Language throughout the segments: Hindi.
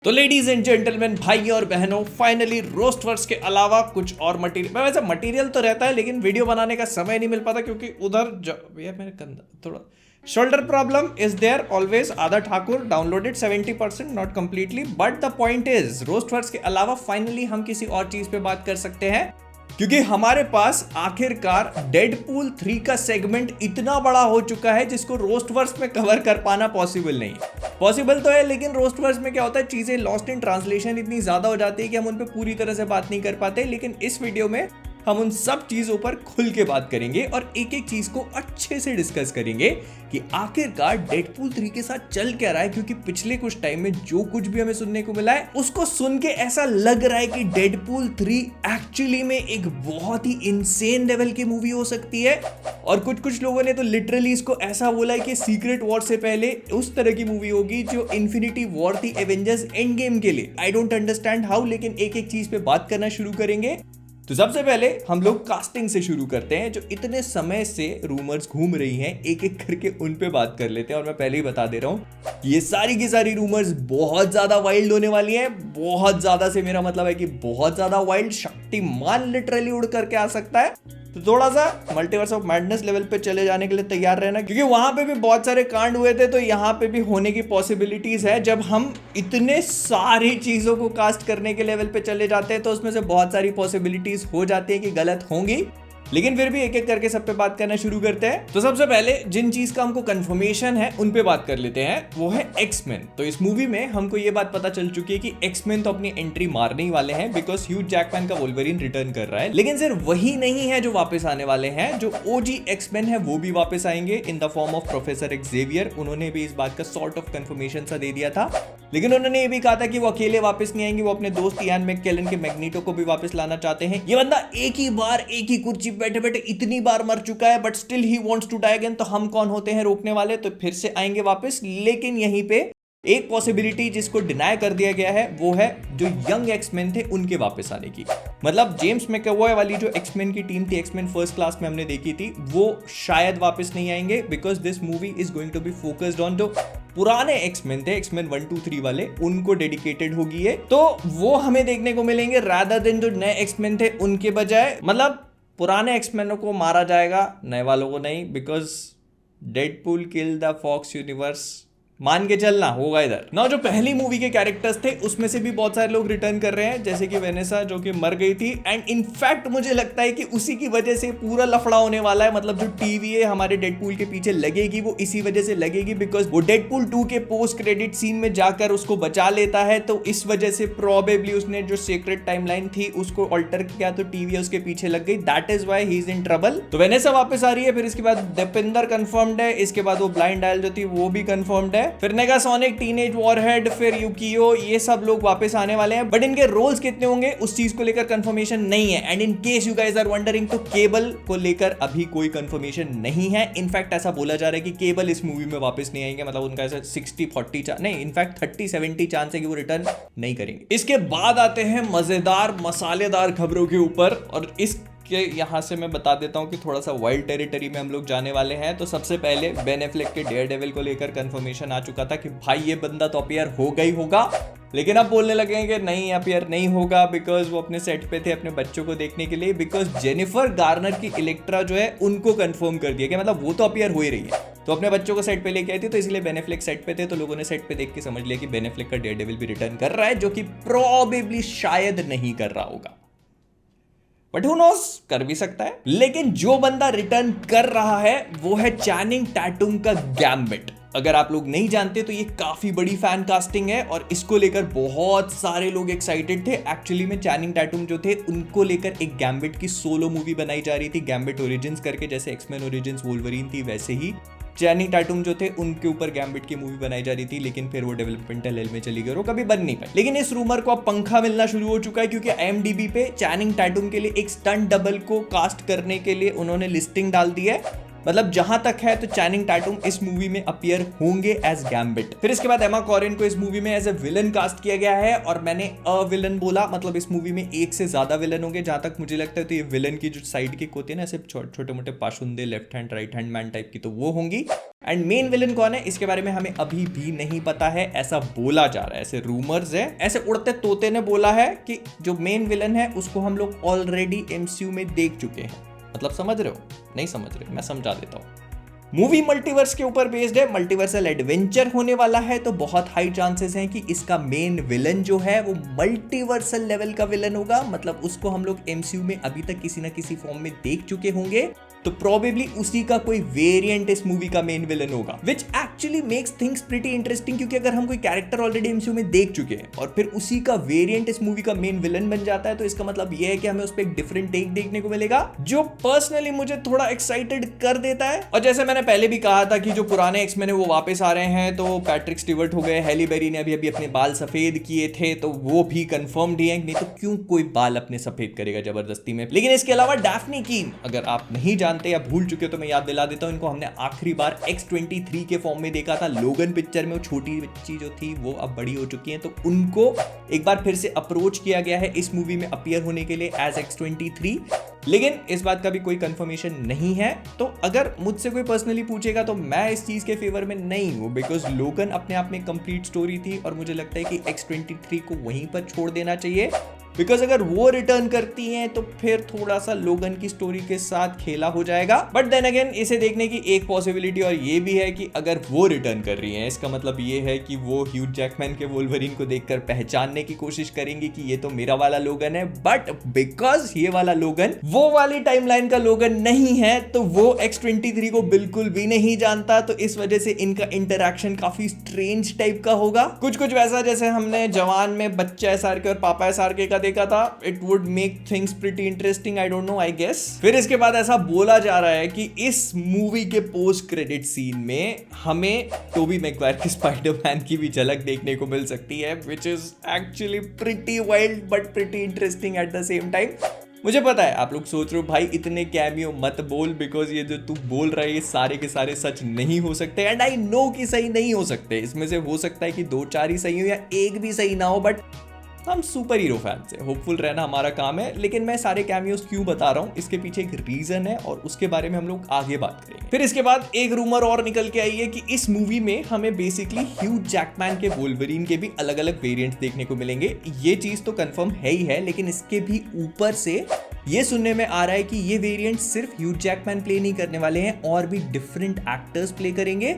तो लेडीज एंड जेंटलमैन, भाई और बहनों, फाइनली रोस्टवर्स के अलावा कुछ और मटेरियल, वैसे मटेरियल तो रहता है लेकिन वीडियो बनाने का समय नहीं मिल पाता क्योंकि उधर ये मेरे कंधा थोड़ा shoulder problem is there always. आदा Thakur downloaded 70%, not completely, but the point is रोस्टवर्स के अलावा फाइनली हम किसी और चीज पे बात कर सकते हैं क्योंकि हमारे पास आखिरकार डेडपूल 3 का सेगमेंट इतना बड़ा हो चुका है जिसको रोस्टवर्स में कवर कर पाना पॉसिबल नहीं है। पॉसिबल तो है लेकिन रोस्टवर्स में क्या होता है, चीजें लॉस्ट इन ट्रांसलेशन इतनी ज्यादा हो जाती है कि हम उन पे पूरी तरह से बात नहीं कर पाते। लेकिन इस वीडियो में हम उन सब चीजों पर खुल के बात करेंगे और एक एक चीज को अच्छे से डिस्कस करेंगे कि आखिरकार डेडपूल 3 के साथ चल क्या रहा है। क्योंकि पिछले कुछ टाइम में जो कुछ भी हमें सुनने को मिला है उसको सुन के ऐसा लग रहा है कि डेडपूल 3 एक्चुअली में एक बहुत ही इनसेन लेवल की मूवी हो सकती है। और कुछ लोगों ने तो लिटरली इसको ऐसा बोला है कि सीक्रेट वॉर से पहले उस तरह की मूवी होगी जो इन्फिनिटी वॉर थी एवेंजर्स एंड गेम के लिए। आई डोंट अंडरस्टैंड हाउ, लेकिन एक एक चीज पे बात करना शुरू करेंगे। तो सबसे पहले हम लोग कास्टिंग से शुरू करते हैं। जो इतने समय से रूमर्स घूम रही हैं, एक एक करके उन पे बात कर लेते हैं। और मैं पहले ही बता दे रहा हूं, ये सारी की सारी रूमर्स बहुत ज्यादा वाइल्ड होने वाली हैं। बहुत ज्यादा से मेरा मतलब है कि बहुत ज्यादा वाइल्ड। शक्तिमान लिटरली उड़ करके आ सकता है। तो थोड़ा सा मल्टीवर्स ऑफ मैडनेस लेवल पे चले जाने के लिए तैयार रहना, क्योंकि वहां पे भी बहुत सारे कांड हुए थे। तो यहाँ पे भी होने की पॉसिबिलिटीज है। जब हम इतने सारी चीजों को कास्ट करने के लेवल पे चले जाते हैं तो उसमें से बहुत सारी पॉसिबिलिटीज हो जाती है कि गलत होंगी। लेकिन फिर भी एक एक करके सब पे बात करना शुरू करते हैं। तो सबसे पहले जिन चीज का हमको कंफर्मेशन है उन पे बात कर लेते हैं, वो है एक्समैन। तो इस मूवी में हमको ये बात पता चल चुकी है कि एक्समैन तो अपनी एंट्री मारने ही वाले हैं बिकॉज ह्यू जैकमैन का वोल्वरिन रिटर्न कर रहा है। लेकिन सिर्फ वही नहीं है जो वापस आने वाले हैं, जो ओजी एक्समैन है वो भी वापस आएंगे in the form of professor Xavier. उन्होंने भी इस बात का सॉर्ट ऑफ कंफर्मेशन सा दे दिया था। लेकिन उन्होंने ये भी कहा था कि वो अकेले वापस नहीं आएंगे, वो अपने दोस्त इयान मैककेलन के मैग्नीटो को भी वापस लाना चाहते हैं। ये बंदा एक ही बार एक ही कुर्सी बैठे बैठे इतनी बार मर चुका है but still he wants to die again. तो हम कौन होते हैं रोकने वाले? तो फिर से आएंगे वापस। लेकिन यहीं पे एक पॉसिबिलिटी जिसको डिनाई कर दिया गया है वो है जो यंग एक्समैन थे उनके वापस आने की। मतलब जेम्स मैकएवॉय वाली जो एक्समैन की टीम थी, एक्समैन फर्स्ट क्लास में हमने देखी थी, वो शायद वापस नहीं आएंगे because this movie is going to be focused on जो पुराने एक्समैन थे, एक्समैन 1, 2, 3 वाले, उनको डेडिकेटेड होगी है। तो वो हमें देखने को मिलेंगे रादर देन जो नए एक्समैन थे उनके बजाय। मतलब पुराने एक्समैनों को मारा जाएगा, नए वालों को नहीं, because Deadpool kill the Fox universe. मान के चलना होगा इधर ना। जो पहली मूवी के कैरेक्टर्स थे उसमें से भी बहुत सारे लोग रिटर्न कर रहे हैं, जैसे कि वेनेसा जो कि मर गई थी। एंड इनफैक्ट मुझे लगता है कि उसी की वजह से पूरा लफड़ा होने वाला है। मतलब जो टीवी है हमारे डेडपूल के पीछे लगेगी वो इसी वजह से लगेगी बिकॉज वो डेडपूल 2 के पोस्ट क्रेडिट सीन में जाकर उसको बचा लेता है। तो इस वजह से प्रोबेबली उसने जो सीक्रेट टाइमलाइन थी उसको अल्टर किया, तो टीवी उसके पीछे लग गई। That is why he is in trouble. तो वेनेसा वापस आ रही है। फिर इसके बाद दीपिंदर कंफर्म्ड है। इसके बाद वो ब्लाइंड डायल जो थी वो भी कंफर्म्ड है। फिर नेगासोनिक, टीनेज वॉरहेड, फिर यूकियो, ये सब लोग वापस आने वाले हैं। बट इनके रोल्स कितने होंगे उस चीज को लेकर कंफर्मेशन नहीं है। And in case you guys are wondering, तो केबल को लेकर अभी कोई कंफर्मेशन नहीं है। इनफैक्ट ऐसा बोला जा रहा है कि केबल इस मूवी में वापस नहीं आएंगे। मतलब उनका ऐसा 60-40 नहीं, इनफैक्ट 30-70 चांस है कि वो रिटर्न नहीं करेंगे। इसके बाद आते हैं मजेदार मसालेदार खबरों के ऊपर। और इस कि यहाँ से मैं बता देता हूँ कि थोड़ा सा वाइल्ड टेरिटरी में हम लोग जाने वाले हैं। तो सबसे पहले बेन एफ्लेक के डेयरडेविल को लेकर कंफर्मेशन आ चुका था कि भाई ये बंदा तो अपीयर होगा ही होगा। लेकिन अब बोलने लगे कि नहीं, अपीयर नहीं होगा बिकॉज वो अपने सेट पे थे अपने बच्चों को देखने के लिए। बिकॉज जेनिफर गार्नर की इलेक्ट्रा जो है उनको कंफर्म कर दिया कि मतलब वो तो अपीयर हो ही रही है, तो अपने बच्चों को सेट पे लेके आई थी। तो इसलिए बेन एफ्लेक सेट पे थे, तो लोगों ने सेट पे देख के समझ लिया कि बेन एफ्लेक का डेयरडेविल भी रिटर्न कर रहा है, जो कि प्रोबेबली शायद नहीं कर रहा होगा, बट हु नोस, कर भी सकता है। लेकिन जो बंदा रिटर्न कर रहा है वो है चैनिंग टैटूम का गैम्बिट। अगर आप लोग नहीं जानते तो ये काफी बड़ी फैन कास्टिंग है और इसको लेकर बहुत सारे लोग एक्साइटेड थे। एक्चुअली में चैनिंग टैटूम जो थे उनको लेकर एक गैम्बिट की सोलो मूवी बनाई जा रही थी, गैम्बिट ओरिजिन्स करके। जैसे एक्समैन ओरिजिन्स वोल्वरिन थी वैसे ही चैनिंग टैटूम जो थे उनके ऊपर गैम्बिट की मूवी बनाई जा रही थी। लेकिन फिर वो डेवलपमेंटल हेल में चली गई और कभी बन नहीं पाई। लेकिन इस रूमर को अब पंखा मिलना शुरू हो चुका है क्योंकि IMDb पे चैनिंग टैटूम के लिए एक स्टंट डबल को कास्ट करने के लिए उन्होंने लिस्टिंग डाल दी है। मतलब जहां तक है तो चैनिंग टैटूम इस मूवी में अपीयर होंगे एज गैम्बिट। फिर इसके बाद एमा कॉरिन को इस मूवी में एज ए विलन कास्ट किया गया है, और मैंने अ विलन बोला, मतलब इस मूवी में एक से ज्यादा विलन होंगे जहां तक मुझे लगता है। तो ये विलन की जो साइड किक होती है ना, सिर्फ छोटे मोटे पाशुंदे left hand right hand man type की, तो वो होंगी। एंड मेन विलन कौन है इसके बारे में हमें अभी भी नहीं पता है, ऐसा बोला जा रहा है, ऐसे रूमर्स है, ऐसे उड़ते तोते ने बोला है कि जो मेन विलन है उसको हम लोग ऑलरेडी एमसीयू में देख चुके हैं। मतलब समझ रहे हो? नहीं समझ रहे, मैं समझा देता हूं। मूवी मल्टीवर्स के ऊपर बेस्ड है, मल्टीवर्सल एडवेंचर होने वाला है, तो बहुत हाई चांसेस हैं कि इसका मेन विलन जो है वो मल्टीवर्सल लेवल का विलन होगा। मतलब उसको हम लोग एमसीयू में अभी तक किसी ना किसी फॉर्म में देख चुके होंगे, तो प्रोबेबली उसी का कोई वेरिएंट इस मूवी का मेन विलन होगा, which actually makes things pretty interesting. क्योंकि अगर हम कोई कैरेक्टर ऑलरेडी एमसीयू में देख चुके हैं और फिर उसी का वेरिएंट इस मूवी का मेन विलन बन जाता है, तो इसका मतलब यह है कि हमें उस पर एक डिफरेंट टेक देखने को मिलेगा, जो पर्सनली मुझे थोड़ा एक्साइटेड कर देता है। और जैसे मैंने पहले भी कहा था कि जो पुराने एक्समैन है वो वापस आ रहे हैं, तो पैट्रिक स्टीवर्ट हो गए, हैली बेरी ने अभी अपने बाल सफेद किए थे, तो वो भी कंफर्म्ड ही है। नहीं तो क्यों कोई बाल अपने सफेद करेगा जबरदस्ती में। लेकिन इसके अलावा डैफ्नी कीन, अगर आप नहीं जानते या भूल चुके हो तो मैं याद दिला देता हूं, इनको हमने आखिरी बार X-23 के फॉर्म में देखा था, लोगन पिक्चर में। वो छोटी बच्ची जो थी वो अब बड़ी हो चुकी है, तो उनको एक बार फिर से अप्रोच किया गया है इस मूवी में अपीयर होने के लिए एज X-23। लेकिन इस बात का भी कोई कंफर्मेशन नहीं है। तो अगर मुझसे कोई पर्सनली पूछेगा तो मैं इस चीज के फेवर में नहीं हूं, बिकॉज लोगन अपने आप में कंप्लीट स्टोरी थी, और मुझे लगता है कि X-23 को वहीं पर छोड़ देना चाहिए। बिकॉज अगर वो रिटर्न करती हैं तो फिर थोड़ा सा लोगन की स्टोरी के साथ खेला हो जाएगा। बट देन अगेन इसे देखने की एक पॉसिबिलिटी और ये भी है कि अगर वो रिटर्न कर रही हैं, इसका मतलब ये है कि वो ह्यूज जैकमैन के वोल्वरिन को देखकर पहचानने की कोशिश करेंगी कि ये तो मेरा वाला लोगन है। बट बिकॉज ये वाला लोगन वो वाली टाइमलाइन का लोगन नहीं है, तो वो X-23 को बिल्कुल भी नहीं जानता, तो इस वजह से इनका इंटरैक्शन काफी स्ट्रेंज टाइप का होगा। कुछ वैसा जैसे हमने जवान में बच्चा SRK और पापा SRK का देखा था। It would make things pretty interesting, I don't know, I guess. फिर इसके बाद ऐसा बोला जा रहा है कि इस मूवी के पोस्ट क्रेडिट सीन में हमें टोबी मैगवायर के स्पाइडरमैन की भी झलक देखने को मिल सकती है, which is actually pretty wild but pretty interesting at the same time. मुझे पता है आप लोग सोच रहे हो भाई इतने कैमियो मत बोल, बिकॉज ये जो तू बोल रहा है ये सारे के सारे सच नहीं हो सकते, एंड आई नो कि सही नहीं हो सकते। इसमें से हो सकता है कि 2-4 ही सही हो या एक भी सही ना हो, बट हम सुपर हीरो फैंस हैं, होपफुल रहना हमारा काम है। लेकिन मैं सारे कैमियोस क्यों बता रहा हूँ, इसके पीछे एक रीजन है और उसके बारे में हम लोग आगे बात करेंगे। फिर इसके बाद एक रूमर और निकल के आई है कि इस मूवी में हमें बेसिकली ह्यूज जैकमैन के वोल्वरिन के भी अलग अलग वेरिएंट्स देखने को मिलेंगे। ये चीज तो कंफर्म है ही है, लेकिन इसके भी ऊपर से ये सुनने में आ रहा है कि ये वेरिएंट सिर्फ ह्यूज जैकमैन प्ले नहीं करने वाले हैं, और भी डिफरेंट एक्टर्स प्ले करेंगे,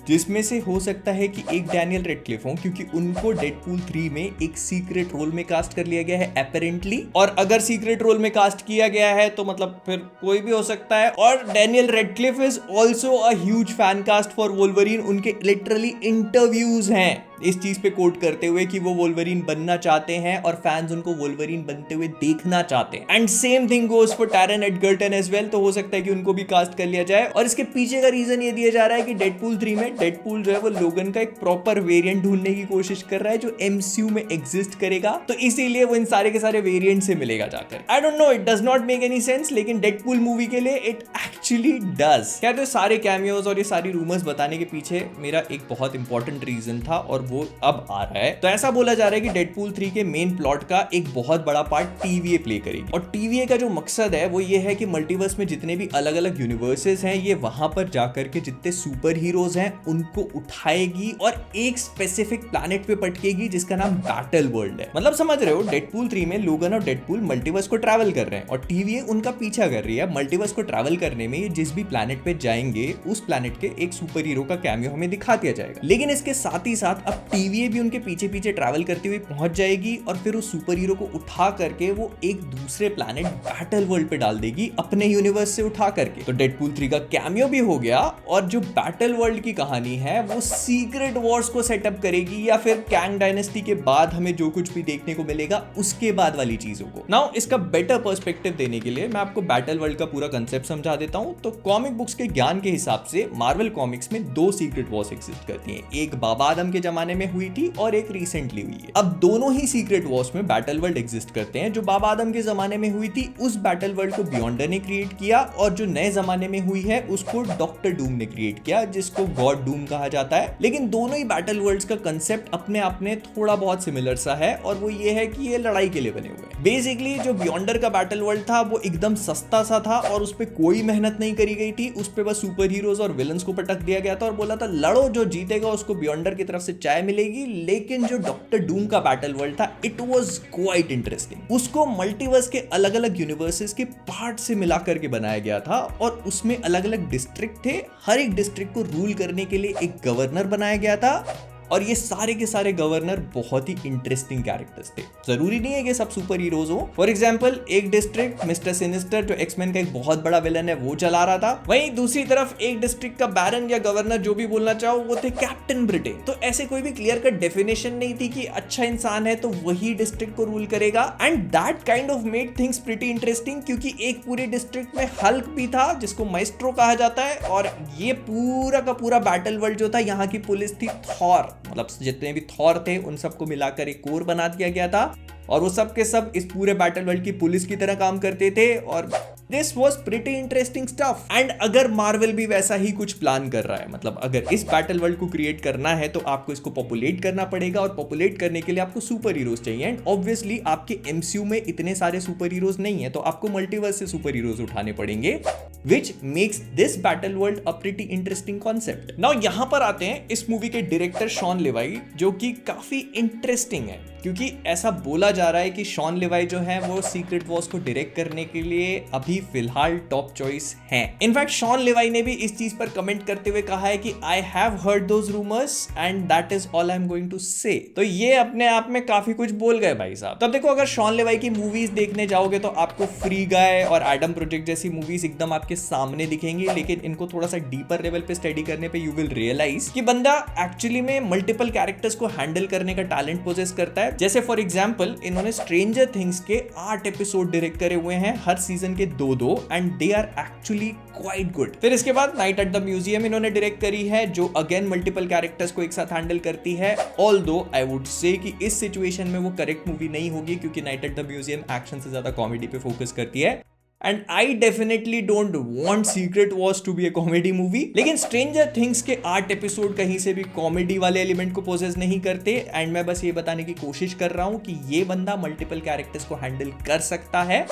जिसमें से हो सकता है कि एक डैनियल रेडक्लिफ हो, क्योंकि उनको डेडपूल 3 में एक सीक्रेट रोल में कास्ट कर लिया गया है अपेरेंटली। और अगर सीक्रेट रोल में कास्ट किया गया है तो मतलब फिर कोई भी हो सकता है। और Daniel Radcliffe is also a huge fan cast for Wolverine. उनके लिटरली इंटरव्यूज हैं इस चीज पे कोट करते हुए कि वो वोल्वरिन बनना चाहते हैं और फैंस उनको वोल्वरिन बनते हुए देखना चाहते हैं। And same thing goes for Taron Egerton as well. तो हो सकता है कि उनको भी कास्ट कर लिया जाए। और इसके पीछे का रीजन ये दिया जा रहा है कि डेडपूल 3 में डेडपूल जो है वो लोगन का एक प्रॉपर वेरिएंट ढूंढने की कोशिश कर रहा है जो एमसीयू में एग्जिस्ट करेगा, तो इसीलिए वो इन सारे के सारे वेरिएंट से मिलेगा जाकर। आई don't no, it does not make any sense, लेकिन डेडपूल मूवी के लिए इट एक्चुअली डज। क्या तो सारे कैमियोज और ये सारी रूमर्स बताने के पीछे मेरा एक बहुत इंपॉर्टेंट रीजन था और वो अब आ रहा है। तो ऐसा बोला जा रहा है कि डेडपूल 3 के मेन प्लॉट का एक बहुत बड़ा पार्ट टीवीए प्ले करेगी। और टीवीए का जो मकसद है वो ये है कि मल्टीवर्स में जितने भी अलग अलग यूनिवर्सेस हैं ये वहां पर जाकर के जितने सुपर हीरोज हैं उनको उठाएगी और एक स्पेसिफिक प्लैनेट पे पटकेगी जिसका नाम बैटल वर्ल्ड है। मतलब समझ रहे हो, डेडपूल 3 में लोगन और डेडपूल मल्टीवर्स को ट्रैवल कर रहे हैं और टीवीए उनका पीछा कर रही है। मल्टीवर्स को ट्रैवल करने में ये जिस भी प्लैनेट पे जाएंगे उस प्लैनेट के एक सुपर हीरो का कैमियो हमें दिखा दिया जाएगा। लेकिन इसके साथ ही साथ अब टीवीए भी उनके पीछे पीछे ट्रैवल करती हुई पहुंच जाएगी और फिर उस सुपर हीरो को उठा करके वो एक दूसरे प्लैनेट बैटल वर्ल्ड पे डाल देगी अपने यूनिवर्स से उठा करके। तो डेडपूल 3 का कैमियो भी हो गया और जो बैटल वर्ल्ड की कहानी है वो सीक्रेट वॉर्स को सेटअप करेगी या फिर कैंग डायनेस्टी के बाद हमें जो कुछ भी देखने को मिलेगा उसके बाद वाली चीजों को। नाउ इसका बेटर पर्सपेक्टिव देने के लिए मैं आपको बैटल वर्ल्ड का पूरा कंसेप्ट समझा देता हूं। तो कॉमिक बुक्स के ज्ञान के हिसाब से मार्वल कॉमिक्स में 2 सीक्रेट वॉर्स एग्जिस्ट करती हैं। एक बाबा आदम के जमाने जमाने में हुई थी और एक रिसेंटली हुई है। अब दोनों ही सीक्रेट वॉर्स में बैटल वर्ल्ड एग्जिस्ट करते हैं। जो बाबा आदम के जमाने में हुई थी उस बैटल वर्ल्ड को बियॉन्डर ने क्रिएट किया, और जो नए जमाने में हुई है उसको डॉक्टर डूम ने क्रिएट किया, जिसको गॉड डूम कहा जाता है। लेकिन दोनों ही बैटल वर्ल्ड्स का कंसेप्ट अपने आप में थोड़ा बहुत सिमिलर सा है, और वो ये है कि ये लड़ाई के लिए बने हुए हैं। बेसिकली जो बियॉन्डर का बैटल वर्ल्ड था वो एकदम सस्ता सा था और उस पर कोई मेहनत नहीं करी गई थी। उस पर बस सुपर हीरोज और विलन्स को पटक दिया गया था और बोला था लड़ो, जो जीतेगा उसको बियॉन्डर की तरफ से चाय मिलेगी। लेकिन जो डॉक्टर डूम का बैटल वर्ल्ड था, इट वाज क्वाइट इंटरेस्टिंग। उसको मल्टीवर्स के अलग अलग यूनिवर्सेस के पार्ट से मिला करके बनाया गया था, और उसमें अलग अलग डिस्ट्रिक्ट थे। हर एक डिस्ट्रिक्ट को रूल करने के लिए एक गवर्नर बनाया गया था, और ये सारे के सारे गवर्नर बहुत ही इंटरेस्टिंग कैरेक्टर्स थे। जरूरी नहीं है कि सब सुपर हीरोज हो। फॉर एग्जांपल एक डिस्ट्रिक्ट मिस्टर सिनिस्टर, जो एक्समैन का एक बहुत बड़ा विलन है, वो चला रहा था। वहीं दूसरी तरफ एक डिस्ट्रिक्ट का बैरन या गवर्नर, जो भी बोलना चाहो, वो थे कैप्टन ब्रिटेन। तो ऐसे कोई भी क्लियर कट डेफिनेशन नहीं थी कि अच्छा इंसान है तो वही डिस्ट्रिक्ट को रूल करेगा। And that kind of made things pretty interesting, क्योंकि एक पूरे डिस्ट्रिक्ट में हल्क भी था जिसको माइस्ट्रो कहा जाता है, और ये पूरा का पूरा बैटल वर्ल्ड जो था, यहाँ की पुलिस थी थॉर। मतलब जितने भी थॉर थे उन सबको मिलाकर एक कोर बना दिया गया था, और वो सब के सब इस पूरे बैटल वर्ल्ड की पुलिस की तरह काम करते थे। और this was pretty interesting stuff. And अगर मार्वल भी वैसा ही कुछ प्लान कर रहा है, मतलब अगर इस बैटल वर्ल्ड को क्रिएट करना है तो आपको इसको पॉपुलेट करना पड़ेगा, और पॉपुलेट करने के लिए आपको सुपर हीरोज चाहिए। एंड ऑब्वियसली आपके एमसीयू में इतने सारे सुपर हीरोज नहीं है, तो आपको मल्टीवर्स से सुपर हीरोज उठाने पड़ेंगे, which makes this battle world a pretty interesting concept. Now यहां पर आते हैं इस मूवी के डायरेक्टर शॉन लेवाई, जो कि काफी इंटरेस्टिंग है, क्योंकि ऐसा बोला जा रहा है कि शॉन लेवाई जो है वो सीक्रेट वॉर्स को डायरेक्ट करने के लिए अभी फिलहाल टॉप चॉइस हैं। इनफैक्ट शॉन लेवाई ने भी इस चीज पर कमेंट करते हुए कहा है कि I have heard those rumours and that is all I am going to say. तो ये अपने आप में काफी कुछ बोल गए भाई साहब। तब देखो, अगर शॉन लेवाई की मूवीज देखने जाओगे तो आपको फ्री गाय और एडम प्रोजेक्ट जैसी मूवीज एकदम आपके सामने दिखेंगी, लेकिन इनको थोड़ा सा डीपर लेवल पे स्टडी करने पे यू विल रियलाइज कि बंदा एक्चुअली में मल्टीपल कैरेक्टर्स को हैंडल करने का टैलेंट पोजेस करता है। जैसे फॉर एग्जांपल इन्होंने स्ट्रेंजर थिंग्स के 8 एपिसोड डायरेक्ट करे हुए हैं, हर सीजन के 2-2, and they are actually quite good. फिर इसके बाद नाइट एट द म्यूजियम इन्होंने डायरेक्ट करी है, जो अगेन मल्टीपल कैरेक्टर्स को एक साथ हैंडल करती है। ऑल्दो आई वुड से कि इस सिचुएशन में वो करेक्ट मूवी नहीं होगी, क्योंकि Night at the Museum action से ज्यादा कॉमेडी पे फोकस करती है। And I definitely don't want Secret Wars to be a comedy movie, लेकिन स्ट्रेंजर थिंग्स के 8 एपिसोड कहीं से भी कॉमेडी वाले एलिमेंट को पोजेस नहीं करते। एंड मैं बस ये बताने की कोशिश कर रहा हूं कि ये बंदा मल्टीपल कैरेक्टर्स को हैंडल कर सकता है,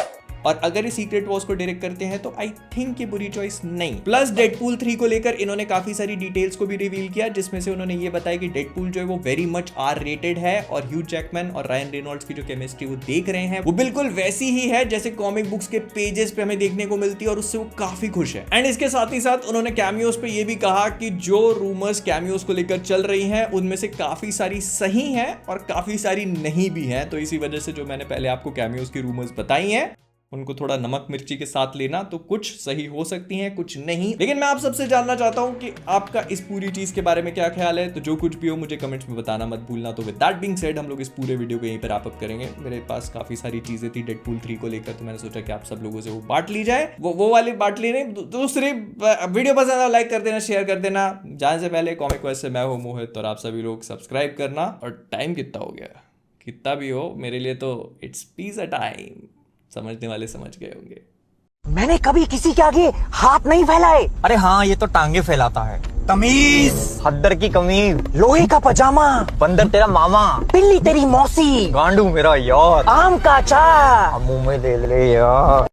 और अगर ये सीक्रेट वॉर्स को डायरेक्ट करते हैं तो आई थिंक ये बुरी चॉइस नहीं। प्लस डेडपूल 3 को लेकर इन्होंने काफी सारी डिटेल्स को भी रिवील किया, जिसमें से उन्होंने ये बताया कि डेडपूल जो है वो वेरी मच आर रेटेड है, और ह्यू जैकमैन और रायन रेनॉल्ड्स की जो केमिस्ट्री वो देख रहे हैं वो बिल्कुल वैसी ही है जैसे कॉमिक बुक्स के पेजेस पे हमें देखने को मिलती है, और उससे वो काफी खुश है। एंड इसके साथ ही साथ उन्होंने कैमियोस पे ये भी कहा कि जो रूमर्स कैमियोस को लेकर चल रही हैं उनमें से काफी सारी सही हैं और काफी सारी नहीं भी हैं। तो इसी वजह से जो मैंने पहले आपको कैमियोस की रूमर्स बताई हैं उनको थोड़ा नमक मिर्ची के साथ लेना, तो कुछ सही हो सकती हैं, कुछ नहीं। लेकिन मैं आप सबसे जानना चाहता हूं कि आपका इस पूरी चीज के बारे में क्या ख्याल है। तो जो कुछ भी हो मुझे कमेंट्स में बताना मत भूलना। तो विद दैट बीइंग सेड हम लोग इस पूरे वीडियो को यहीं पर रैप अप करेंगे। मेरे पास काफी सारी चीजें थी डेडपूल 3 को लेकर, तो मैंने सोचा कि आप सब लोगों से वो बांट ली जाए। वो वाली बांट ली नहीं, दूसरी वीडियो पसंद आया लाइक कर देना, शेयर कर देना। जाने से पहले कॉमिक क्वेस्ट से मैं हूं मोहित, और आप सभी लोग सब्सक्राइब करना। और टाइम कितना हो गया, कितना भी हो, मेरे लिए तो इट्स पीस अ टाइम। समझने वाले समझ गए होंगे। मैंने कभी किसी के आगे हाथ नहीं फैलाए। अरे हाँ, ये तो टांगे फैलाता है। तमीज, हद्दर की कमीज, लोहे का पजामा, बंदर तेरा मामा, बिल्ली तेरी मौसी, गांडू मेरा यार, आम का अचार, मुंह में ले ले यार।